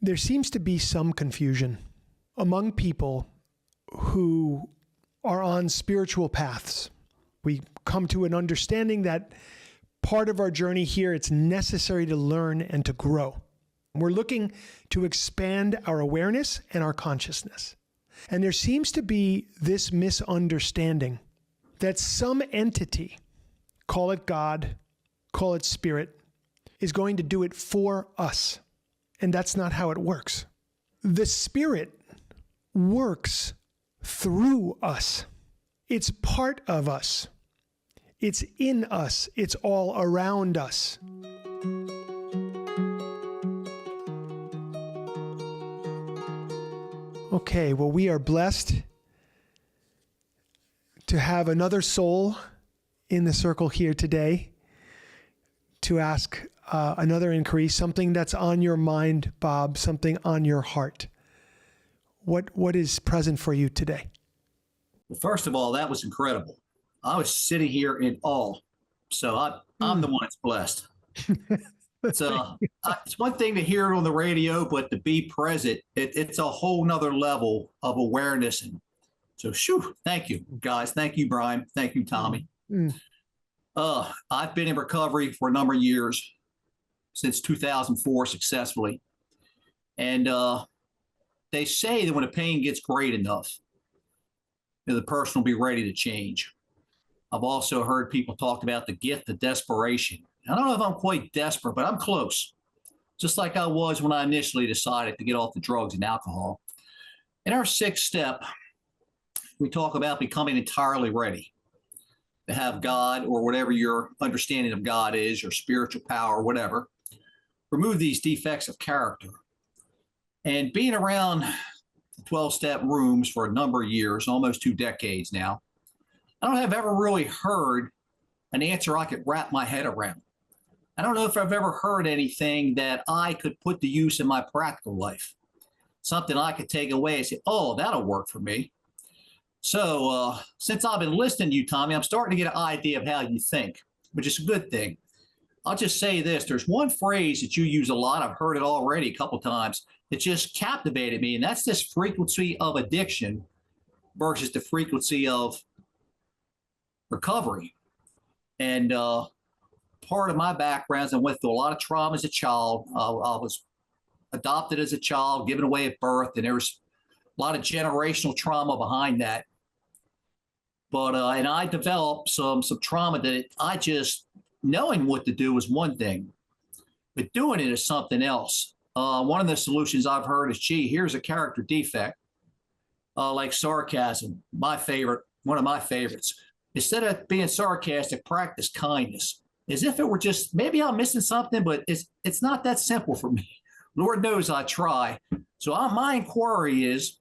There seems to be some confusion among people who are on spiritual paths. We come to an understanding that part of our journey here, it's necessary to learn and to grow. We're looking to expand our awareness and our consciousness. And there seems to be this misunderstanding that some entity, call it God, call it spirit, is going to do it for us. And that's not how it works. The spirit works through us. It's part of us. It's in us. It's all around us. Okay, well, we are blessed to have another soul in the circle here today to ask another inquiry, something that's on your mind, Bob, something on your heart. What is present for you today? Well, first of all, that was incredible. I was sitting here in awe. So I'm the one that's blessed. It's one thing to hear it on the radio, but to be present, it's a whole nother level of awareness. And so, thank you, guys. Thank you, Brian. Thank you, Tommy. I've been in recovery for a number of years, since 2004 successfully. And they say that when the pain gets great enough, the person will be ready to change. I've also heard people talk about the gift of desperation. I don't know if I'm quite desperate, but I'm close, just like I was when I initially decided to get off the drugs and alcohol. In our sixth step, we talk about becoming entirely ready to have God, or whatever your understanding of God is, your spiritual power, whatever, remove these defects of character. And being around 12-step rooms for a number of years, almost 2 decades now, I don't have ever really heard an answer I could wrap my head around. I don't know if I've ever heard anything that I could put to use in my practical life, something I could take away and say, oh, that'll work for me. So since I've been listening to you, Tommy, I'm starting to get an idea of how you think, which is a good thing. I'll just say this. There's one phrase that you use a lot. I've heard it already a couple times. It just captivated me, and that's this frequency of addiction versus the frequency of recovery. And part of my background is I went through a lot of trauma as a child. I was adopted as a child, given away at birth, and there was a lot of generational trauma behind that. But and I developed some trauma that I just, knowing what to do is one thing, but doing it is something else. One of the solutions I've heard is, gee, here's a character defect, like sarcasm, my favorite, one of my favorites. Instead of being sarcastic, practice kindness. As if it were just, maybe I'm missing something, but it's not that simple for me. Lord knows I try. So my inquiry is,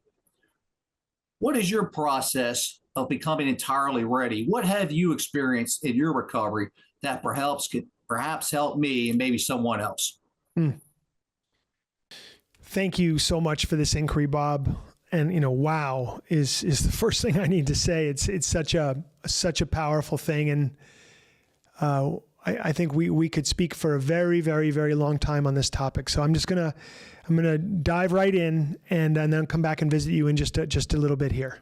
what is your process of becoming entirely ready? What have you experienced in your recovery that could perhaps help me and maybe someone else? Thank you so much for this inquiry, Bob. And wow is the first thing I need to say. It's such a powerful thing, and I think we could speak for a very, very, very long time on this topic. So I'm gonna dive right in and then come back and visit you in just a little bit here.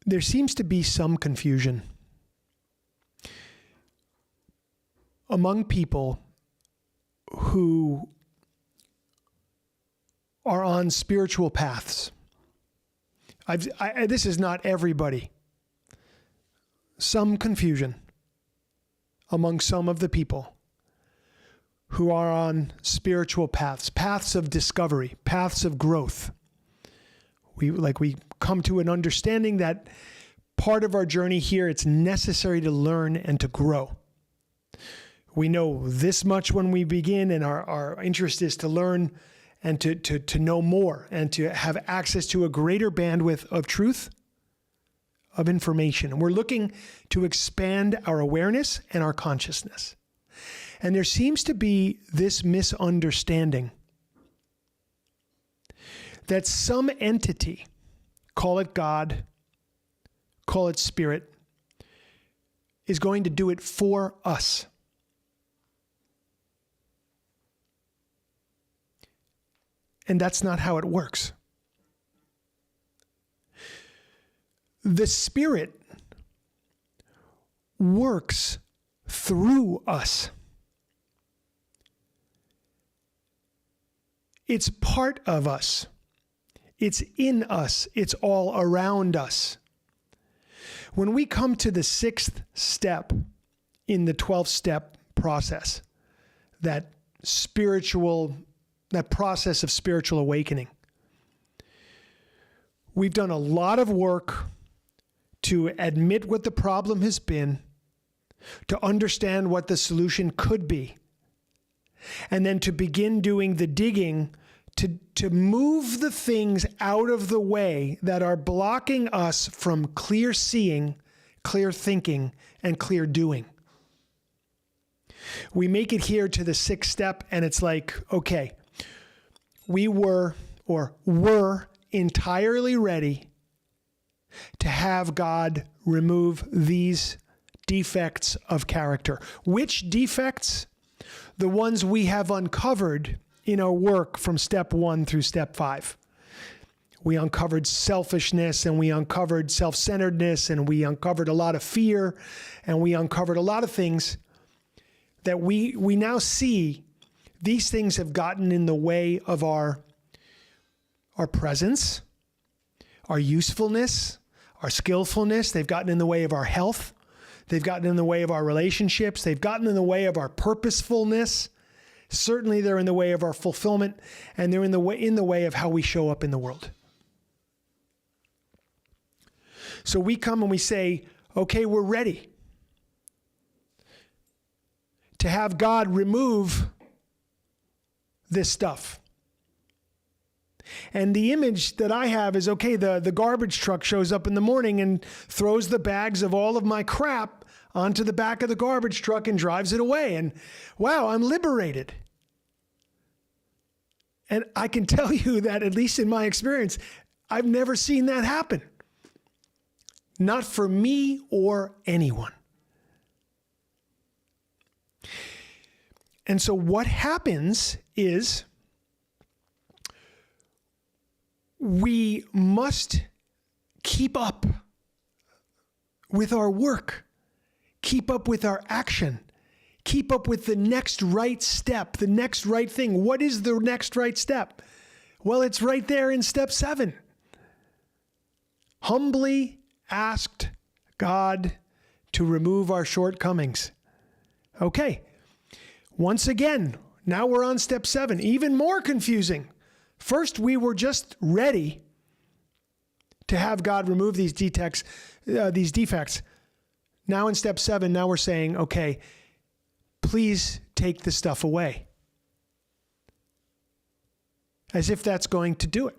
There seems to be some confusion among people who are on spiritual paths. This is not everybody. Some confusion among some of the people who are on spiritual paths, paths of discovery, paths of growth. We come to an understanding that part of our journey here, it's necessary to learn and to grow. We know this much when we begin, and our interest is to learn and to know more and to have access to a greater bandwidth of truth, of information. And we're looking to expand our awareness and our consciousness. And there seems to be this misunderstanding that some entity, call it God, call it Spirit, is going to do it for us. And that's not how it works. The Spirit works through us. It's part of us. It's in us. It's all around us. When we come to the 6th step in the 12-step process, that process of spiritual awakening, we've done a lot of work to admit what the problem has been, to understand what the solution could be, and then to begin doing the digging to move the things out of the way that are blocking us from clear seeing, clear thinking, and clear doing. We make it here to the 6th step, and it's like, okay, we were entirely ready to have God remove these defects of character. Which defects? The ones we have uncovered in our work from step 1 through step 5. We uncovered selfishness, and we uncovered self-centeredness, and we uncovered a lot of fear, and we uncovered a lot of things that we now see. These things have gotten in the way of our presence, our usefulness, our skillfulness. They've gotten in the way of our health. They've gotten in the way of our relationships. They've gotten in the way of our purposefulness. Certainly they're in the way of our fulfillment, and they're in the way of how we show up in the world. So we come and we say, okay, we're ready to have God remove this stuff. And the image that I have is, okay, the garbage truck shows up in the morning and throws the bags of all of my crap onto the back of the garbage truck and drives it away. And wow, I'm liberated. And I can tell you that, at least in my experience, I've never seen that happen. Not for me or anyone. And so what happens is we must keep up with our work, keep up with our action, keep up with the next right step, the next right thing. What is the next right step? Well, it's right there in step 7. Humbly asked God to remove our shortcomings. Okay. Once again, now we're on step 7, even more confusing. First, we were just ready to have God remove these defects. Now in step 7, now we're saying, okay, please take the stuff away. As if that's going to do it.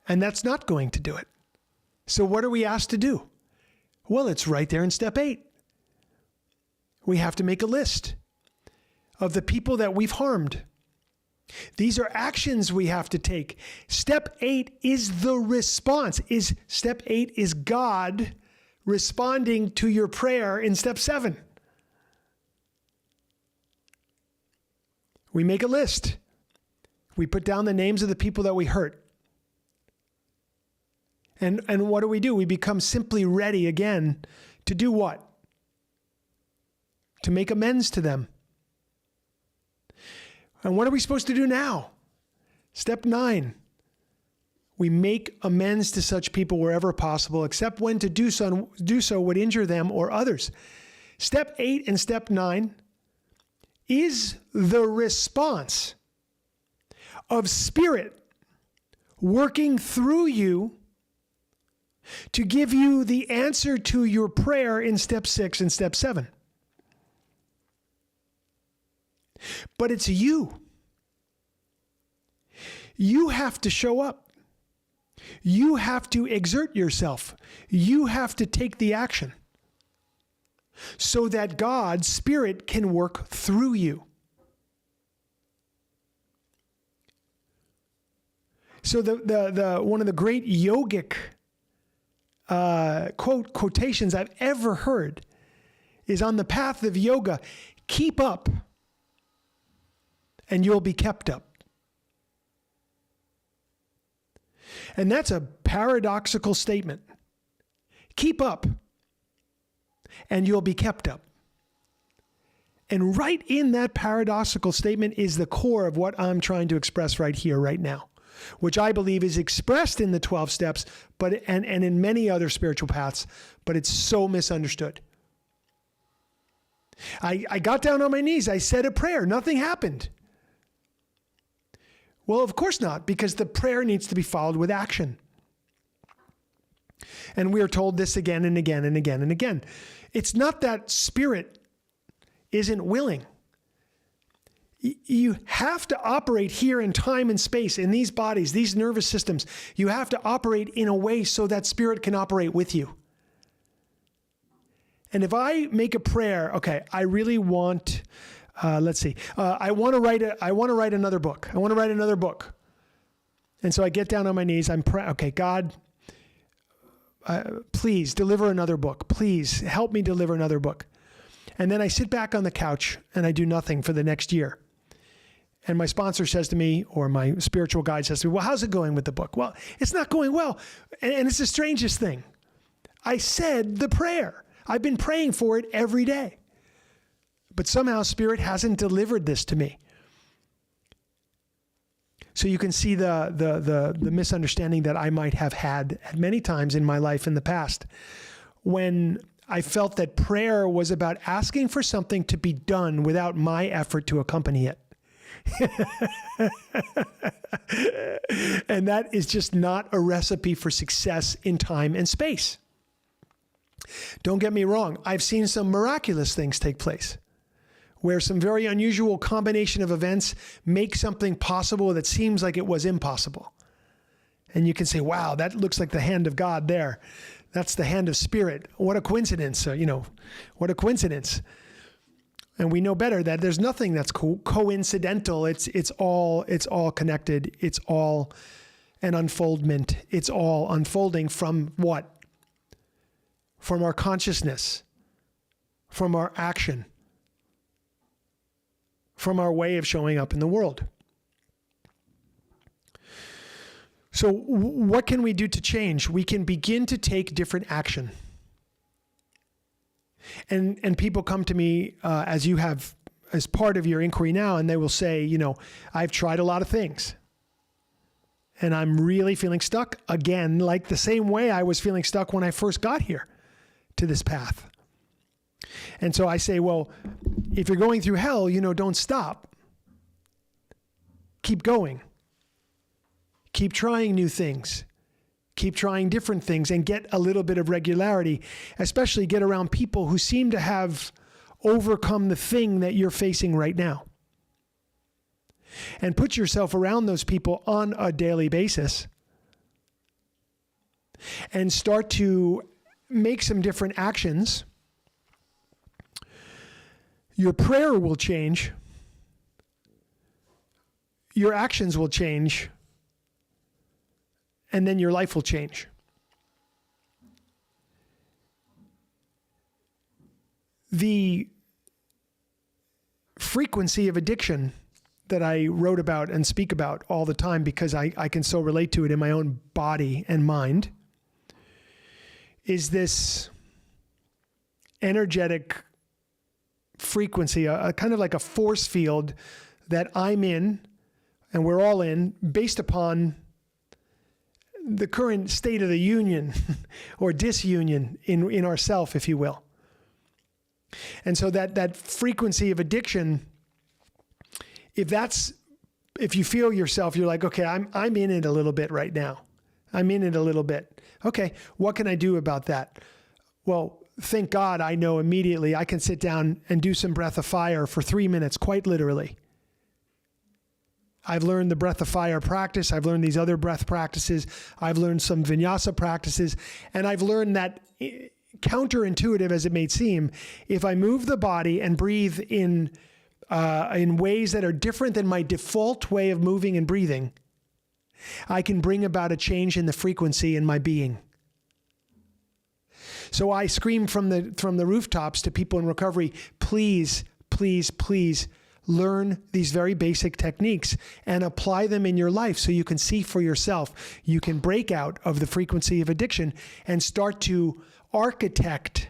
And that's not going to do it. So what are we asked to do? Well, it's right there in step 8. We have to make a list of the people that we've harmed. These are actions we have to take. Step 8 is the response. Step 8 is God responding to your prayer in step 7. We make a list. We put down the names of the people that we hurt. And what do? We become simply ready again to do what? To make amends to them. And what are we supposed to do now? Step 9. We make amends to such people wherever possible, except when to do so would injure them or others. Step 8 and step 9 is the response of Spirit working through you to give you the answer to your prayer in step 6 and step 7. But it's you. You have to show up. You have to exert yourself. You have to take the action so that God's Spirit can work through you. So the one of the great yogic quotations I've ever heard is, on the path of yoga, keep up and you'll be kept up. And that's a paradoxical statement. Keep up and you'll be kept up. And right in that paradoxical statement is the core of what I'm trying to express right here, right now, which I believe is expressed in the 12 steps, and in many other spiritual paths, but it's so misunderstood. I got down on my knees. I said a prayer. Nothing happened. Well, of course not, because the prayer needs to be followed with action. And we are told this again and again and again and again. It's not that spirit isn't willing. You have to operate here in time and space, in these bodies, these nervous systems. You have to operate in a way so that spirit can operate with you. And if I make a prayer, okay, I really want, I want to write another book. I want to write another book. And so I get down on my knees. I'm praying, okay, God, please deliver another book. Please help me deliver another book. And then I sit back on the couch and I do nothing for the next year. And my sponsor says to me, or my spiritual guide says to me, well, how's it going with the book? Well, it's not going well. And it's the strangest thing. I said the prayer. I've been praying for it every day. But somehow Spirit hasn't delivered this to me. So you can see the misunderstanding that I might have had at many times in my life in the past, when I felt that prayer was about asking for something to be done without my effort to accompany it. And that is just not a recipe for success in time and space. Don't get me wrong. I've seen some miraculous things take place, where some very unusual combination of events make something possible that seems like it was impossible. And you can say, wow, that looks like the hand of God there. That's the hand of Spirit. What a coincidence. What a coincidence. And we know better that there's nothing that's coincidental. It's all connected. It's all an unfoldment. It's all unfolding from what? From our consciousness, from our action, from our way of showing up in the world. So what can we do to change? We can begin to take different action. And people come to me, as you have, as part of your inquiry now, and they will say, I've tried a lot of things. And I'm really feeling stuck again, like the same way I was feeling stuck when I first got here to this path. And so I say, well, if you're going through hell, don't stop. Keep going. Keep trying new things. Keep trying different things and get a little bit of regularity, especially get around people who seem to have overcome the thing that you're facing right now. And put yourself around those people on a daily basis and start to make some different actions. Your prayer will change. Your actions will change. And then your life will change. The frequency of addiction that I wrote about and speak about all the time, because I can so relate to it in my own body and mind, is this energetic frequency, a kind of like a force field that I'm in, and we're all in, based upon the current state of the union or disunion in ourself, if you will. And so that frequency of addiction, if you feel yourself, you're like, okay, I'm in it a little bit right now. I'm in it a little bit. Okay, what can I do about that? Well, thank God I know immediately I can sit down and do some breath of fire for 3 minutes, quite literally. I've learned the breath of fire practice. I've learned these other breath practices. I've learned some vinyasa practices. And I've learned that, counterintuitive as it may seem, if I move the body and breathe in ways that are different than my default way of moving and breathing, I can bring about a change in the frequency in my being. So I scream from the rooftops to people in recovery, please, please, please learn these very basic techniques and apply them in your life so you can see for yourself. You can break out of the frequency of addiction and start to architect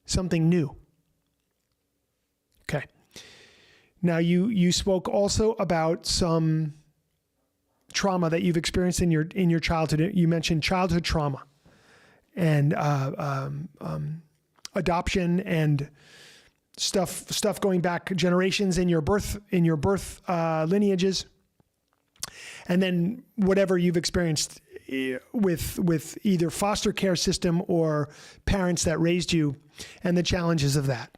something new. Okay. Now you spoke also about some trauma that you've experienced in your childhood. You mentioned childhood trauma and adoption and stuff going back generations in your birth lineages, and then whatever you've experienced with either foster care system or parents that raised you and the challenges of that.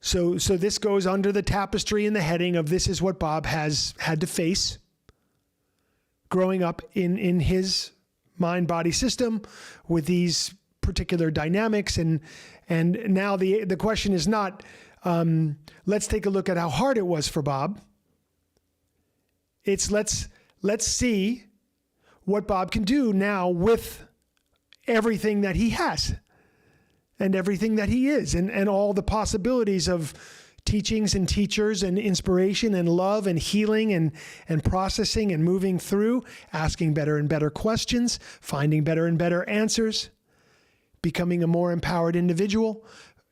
So this goes under the tapestry in the heading of this is what Bob has had to face growing up in his mind-body system with these particular dynamics. And now the question is not, let's take a look at how hard it was for Bob. It's let's see what Bob can do now with everything that he has and everything that he is and all the possibilities of teachings and teachers and inspiration and love and healing and processing and moving through, asking better and better questions, finding better and better answers, becoming a more empowered individual,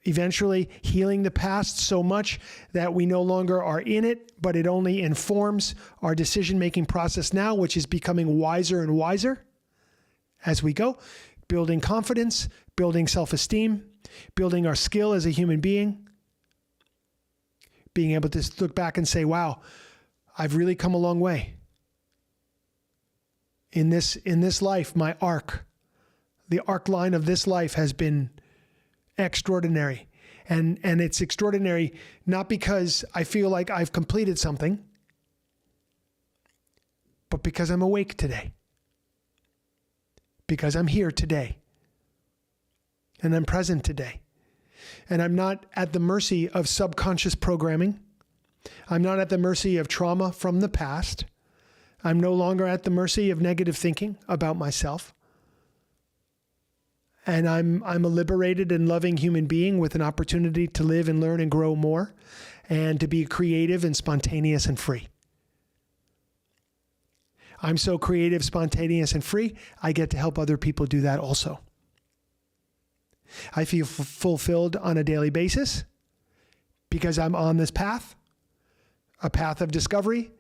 eventually healing the past so much that we no longer are in it, but it only informs our decision-making process now, which is becoming wiser and wiser as we go, building confidence, building self-esteem, building our skill as a human being, being able to look back and say, wow, I've really come a long way. In this life, my arc, the arc line of this life has been extraordinary. And it's extraordinary not because I feel like I've completed something, but because I'm awake today. Because I'm here today. And I'm present today. And I'm not at the mercy of subconscious programming. I'm not at the mercy of trauma from the past. I'm no longer at the mercy of negative thinking about myself. And I'm a liberated and loving human being with an opportunity to live and learn and grow more and to be creative and spontaneous and free. I'm so creative, spontaneous, and free, I get to help other people do that also. I feel fulfilled on a daily basis because I'm on this path, a path of discovery,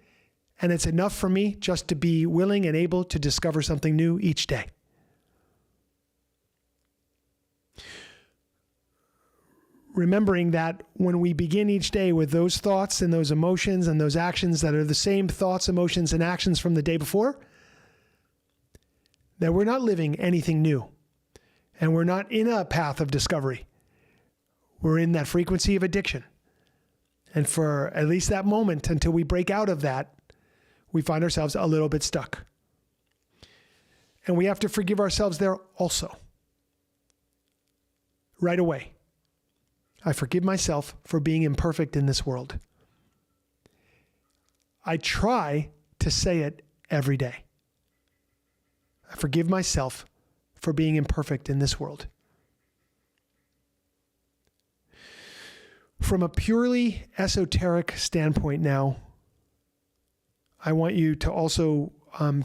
and it's enough for me just to be willing and able to discover something new each day. Remembering that when we begin each day with those thoughts and those emotions and those actions that are the same thoughts, emotions, and actions from the day before, that we're not living anything new. And we're not in a path of discovery. We're in that frequency of addiction. And for at least that moment, until we break out of that, we find ourselves a little bit stuck. And we have to forgive ourselves there also. Right away. I forgive myself for being imperfect in this world. I try to say it every day. I forgive myself for being imperfect in this world. From a purely esoteric standpoint now, I want you to also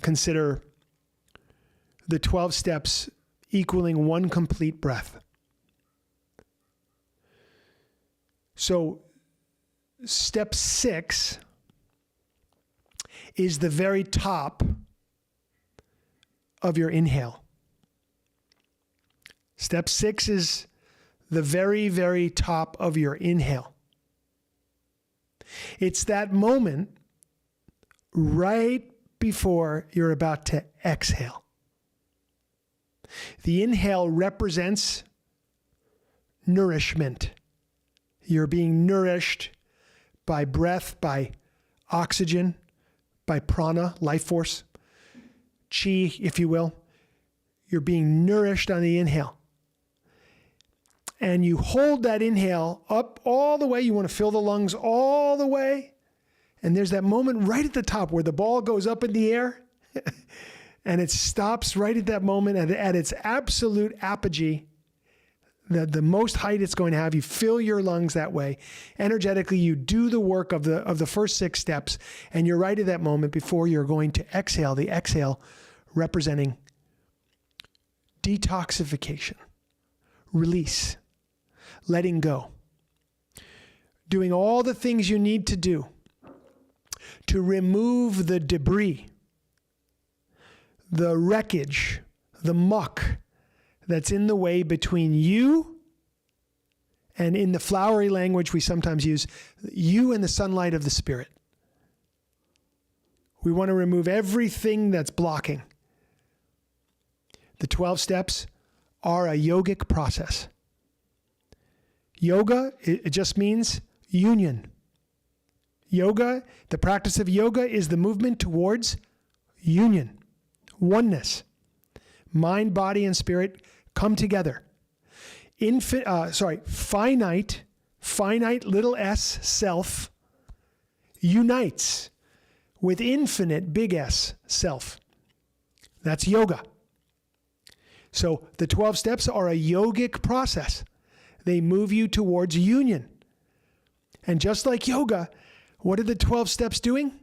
consider the 12 steps equaling one complete breath. So step 6 is the very top of your inhale. Step 6 is the very, very top of your inhale. It's that moment right before you're about to exhale. The inhale represents nourishment. You're being nourished by breath, by oxygen, by prana, life force, chi, if you will. You're being nourished on the inhale. And you hold that inhale up all the way. You want to fill the lungs all the way. And there's that moment right at the top where the ball goes up in the air And it stops right at that moment at its absolute apogee, the most height it's going to have. You fill your lungs that way. Energetically, you do the work of the first 6 steps, and you're right at that moment before you're going to exhale, the exhale representing detoxification, release, letting go, doing all the things you need to do to remove the debris, the wreckage, the muck that's in the way between you and, in the flowery language we sometimes use, you and the sunlight of the Spirit. We want to remove everything that's blocking. The 12 steps are a yogic process. Yoga, it just means union. Yoga, the practice of yoga is the movement towards union, oneness. Mind, body, and spirit come together. Finite little s self unites with infinite big S self. That's yoga. So the 12 steps are a yogic process. They move you towards union. And just like yoga, what are the 12 steps doing?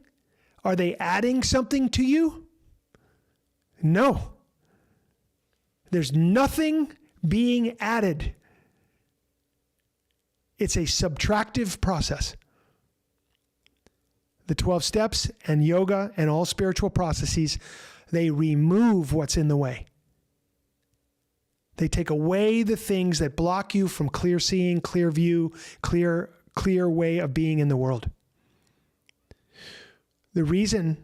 Are they adding something to you? No. There's nothing being added. It's a subtractive process. The 12 steps and yoga and all spiritual processes, they remove what's in the way. They take away the things that block you from clear seeing, clear view, clear way of being in the world. The reason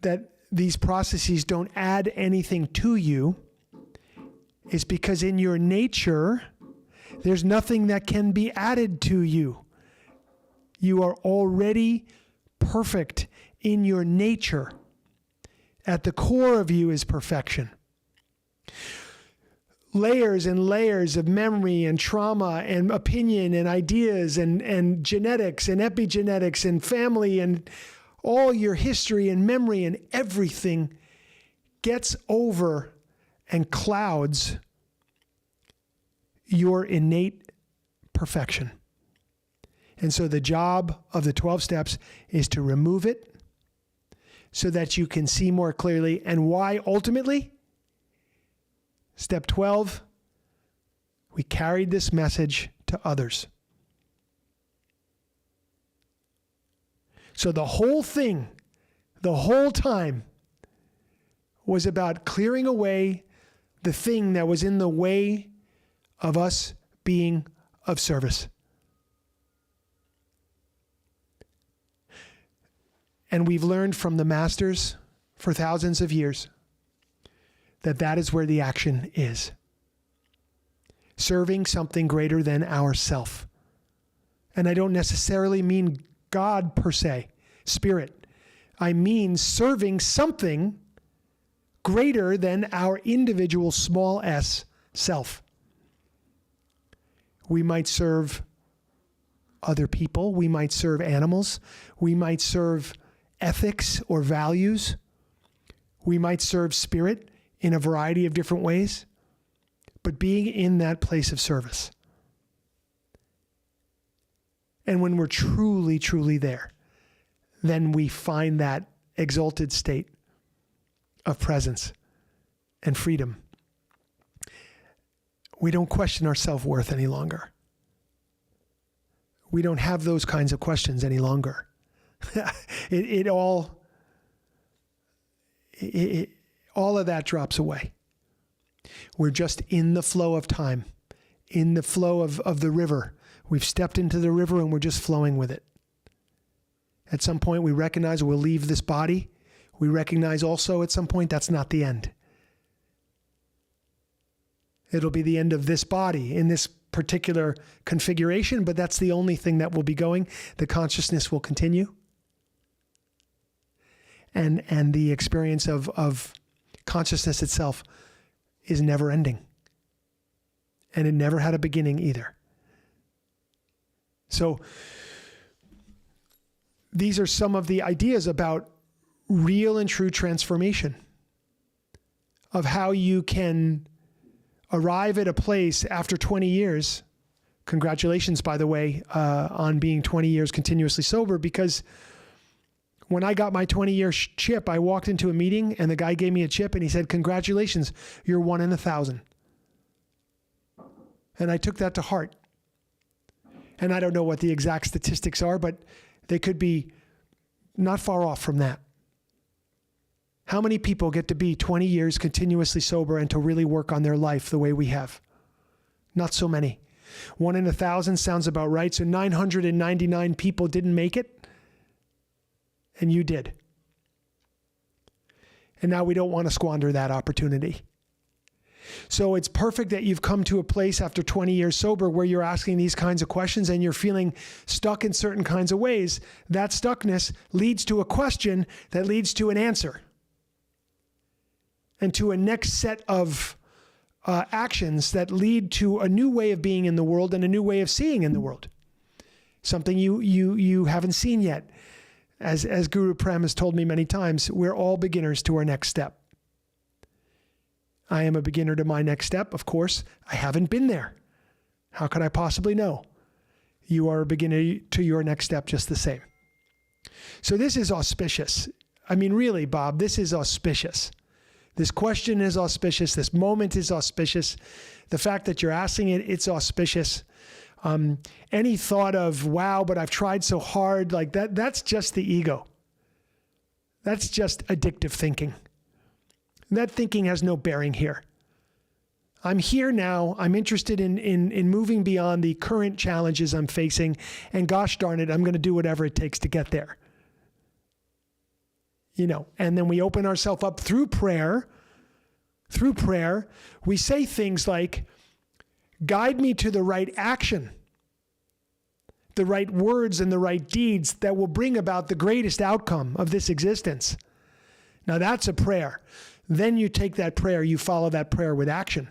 that these processes don't add anything to you is because in your nature, there's nothing that can be added to you. You are already perfect in your nature. At the core of you is perfection. Layers and layers of memory and trauma and opinion and ideas and genetics and epigenetics and family and all your history and memory and everything gets over and clouds your innate perfection. And so the job of the 12 steps is to remove it so that you can see more clearly. And why ultimately? Step 12, we carried this message to others. So the whole thing, the whole time, was about clearing away the thing that was in the way of us being of service. And we've learned from the masters for thousands of years that that is where the action is. Serving something greater than ourself. And I don't necessarily mean God per se, spirit. I mean serving something greater than our individual small s self. We might serve other people. We might serve animals. We might serve ethics or values. We might serve spirit in a variety of different ways, but being in that place of service. And when we're truly, truly there, then we find that exalted state of presence and freedom. We don't question our self-worth any longer. We don't have those kinds of questions any longer. All of that drops away. We're just in the flow of time, in the flow of the river. We've stepped into the river and we're just flowing with it. At some point we recognize we'll leave this body. We recognize also at some point that's not the end. It'll be the end of this body in this particular configuration, but that's the only thing that will be going. The consciousness will continue. And the experience of consciousness itself is never ending. And it never had a beginning either. So these are some of the ideas about real and true transformation of how you can arrive at a place after 20 years. Congratulations, by the way, on being 20 years continuously sober, because when I got my 20-year chip, I walked into a meeting and the guy gave me a chip and he said, "Congratulations, you're 1 in 1,000. And I took that to heart. And I don't know what the exact statistics are, but they could be not far off from that. How many people get to be 20 years continuously sober and to really work on their life the way we have? Not so many. 1 in 1,000 sounds about right. So 999 people didn't make it, and you did. And now we don't want to squander that opportunity. So it's perfect that you've come to a place after 20 years sober where you're asking these kinds of questions and you're feeling stuck in certain kinds of ways. That stuckness leads to a question that leads to an answer and to a next set of actions that lead to a new way of being in the world and a new way of seeing in the world. Something you haven't seen yet. As Guru Prem has told me many times, we're all beginners to our next step. I am a beginner to my next step, of course. I haven't been there. How could I possibly know? You are a beginner to your next step just the same. So this is auspicious. I mean, really, Bob, this is auspicious. This question is auspicious. This moment is auspicious. The fact that you're asking it, it's auspicious. Any thought of, wow, but I've tried so hard, like that's just the ego. That's just addictive thinking. That thinking has no bearing here. I'm here now. I'm interested in moving beyond the current challenges I'm facing. And gosh darn it, I'm going to do whatever it takes to get there. You know, and then we open ourselves up through prayer. Through prayer, we say things like, guide me to the right action, the right words and the right deeds that will bring about the greatest outcome of this existence. Now that's a prayer. Then you take that prayer, you follow that prayer with action.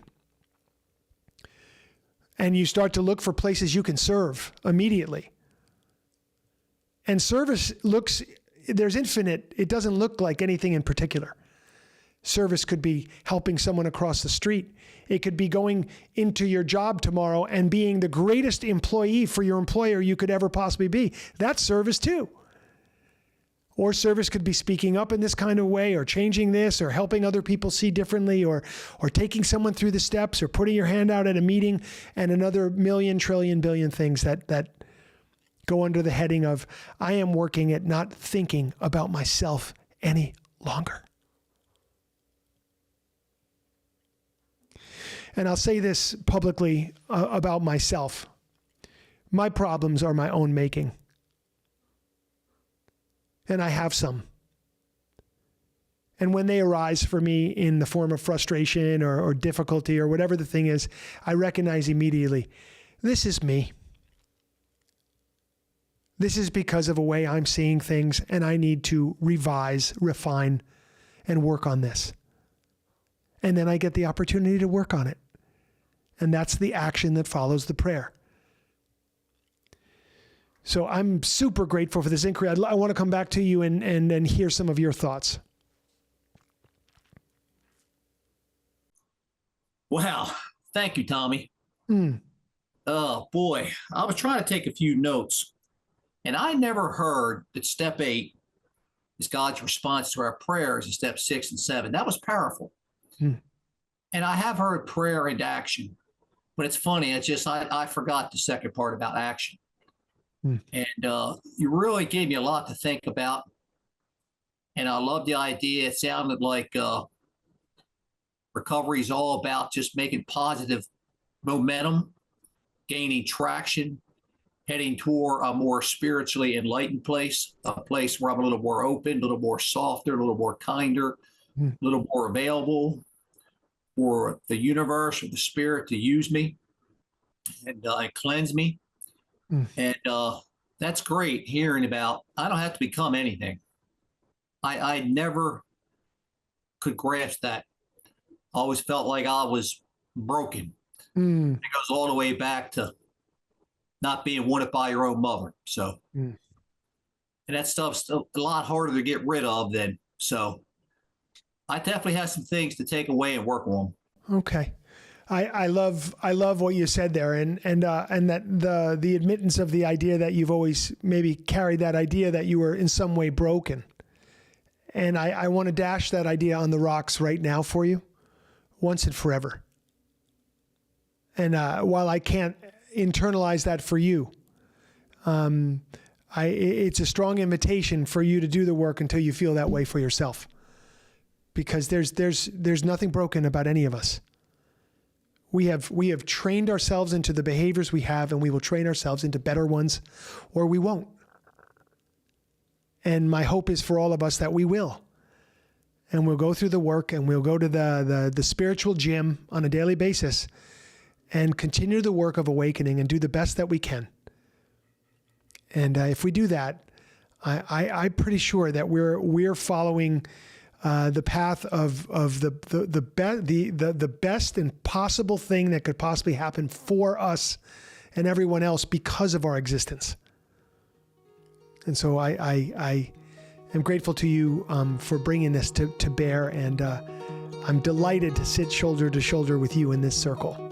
And you start to look for places you can serve immediately. And service there's infinite, it doesn't look like anything in particular. Service could be helping someone across the street. It could be going into your job tomorrow and being the greatest employee for your employer you could ever possibly be. That's service too. Or service could be speaking up in this kind of way, or changing this, or helping other people see differently, or taking someone through the steps, or putting your hand out at a meeting, and another million, trillion, billion things that go under the heading of, I am working at not thinking about myself any longer. And I'll say this publicly about myself. My problems are my own making. And I have some. And when they arise for me in the form of frustration or difficulty or whatever the thing is, I recognize immediately, this is me. This is because of a way I'm seeing things, and I need to revise, refine, and work on this. And then I get the opportunity to work on it. And that's the action that follows the prayer. So I'm super grateful for this inquiry. I want to come back to you and hear some of your thoughts. Wow. Thank you, Tommy. Oh, boy. I was trying to take a few notes, and I never heard that step 8 is God's response to our prayers in step 6 and 7. That was powerful. And I have heard prayer and action, but it's funny. It's just I forgot the second part about action. And you really gave me a lot to think about. And I love the idea. It sounded like recovery is all about just making positive momentum, gaining traction, heading toward a more spiritually enlightened place, a place where I'm a little more open, a little more softer, a little more kinder, a little more available for the universe or the spirit to use me and cleanse me. And that's great hearing about. I don't have to become anything. I never could grasp that. I always felt like I was broken. It goes all the way back to not being wanted by your own mother. So, and that stuff's a lot harder to get rid of than So I definitely have some things to take away and work on. Okay. I love what you said there, and that the admittance of the idea that you've always maybe carried that idea that you were in some way broken. And I want to dash that idea on the rocks right now for you, once and forever. And while I can't internalize that for you, it's a strong invitation for you to do the work until you feel that way for yourself. Because there's nothing broken about any of us. We have trained ourselves into the behaviors we have, and we will train ourselves into better ones, or we won't. And my hope is for all of us that we will. And we'll go through the work, and we'll go to the spiritual gym on a daily basis and continue the work of awakening and do the best that we can. And if we do that, I'm pretty sure that we're following the path of the best and possible thing that could possibly happen for us and everyone else because of our existence. And so I am grateful to you for bringing this to bear, and I'm delighted to sit shoulder to shoulder with you in this circle.